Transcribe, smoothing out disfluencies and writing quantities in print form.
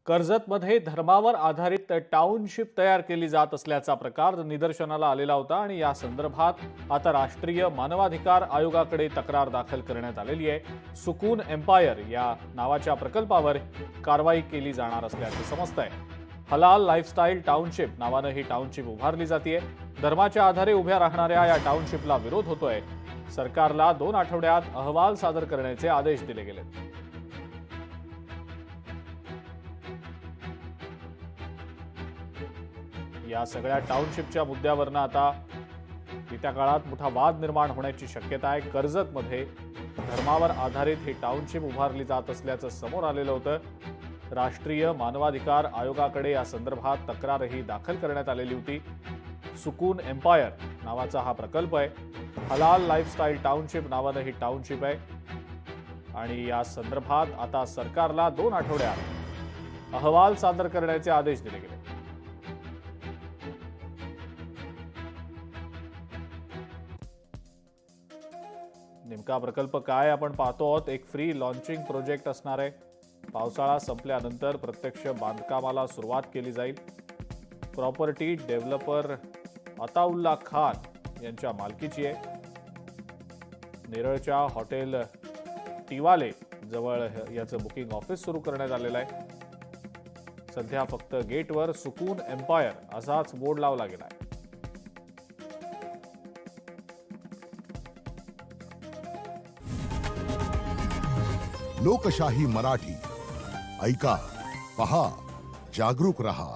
कर्जतमध्ये धर्मावर आधारित टाउनशिप तयार केली जात असल्याचा प्रकार निदर्शनाला आलेला होता आणि या संदर्भात आता राष्ट्रीय मानवाधिकार आयोगाकडे तक्रार दाखल करण्यात आलेली आहे। सुकून एम्पायर या नावाच्या प्रकल्पावर कारवाई केली जाणार असल्याचे समजतंय। हलाल लाईफस्टाईल टाउनशिप नावानं ही टाउनशिप उभारली जाते। धर्माच्या आधारे उभ्या राहणाऱ्या या टाउनशिपला विरोध होतोय। सरकारला 2 आठवड्यात अहवाल सादर करण्याचे आदेश दिले गेलेत। या सगळ्या टाउनशिपच्या मुद्द्यावरनं आता येत्या काळात मोठा वाद निर्माण होण्याची शक्यता आहे। कर्जतमध्ये धर्मावर आधारित ही टाउनशिप उभारली जात असल्याचं समोर आलेलं होतं। राष्ट्रीय मानवाधिकार आयोगाकडे या संदर्भात तक्रारही दाखल करण्यात आलेली होती। सुकून एम्पायर नावाचा हा प्रकल्प आहे। हलाल लाईफस्टाईल टाउनशिप नावानं ही टाउनशिप आहे आणि या संदर्भात आता सरकारला 2 आठवड्यात अहवाल सादर करण्याचे आदेश दिले गेले। नेमका प्रकल्प काय आपण पाहतो आहोत। एक फ्री लॉन्चिंग प्रोजेक्ट असणार आहे। पावसाळा संपल्यानंतर प्रत्यक्ष बांधकामाला सुरुवात केली जाईल। प्रॉपर्टी डेव्हलपर अताउल्ला खान यांच्या मालकीची आहे। नेरळच्या हॉटेल टिवाले जवळ याचं बुकिंग ऑफिस सुरू करण्यात आलेलं आहे। सध्या फक्त गेटवर सुकून एम्पायर असाच बोर्ड लावला गेला आहे। लोकशाही मराठी ऐका, पहा, जागरूक रहा।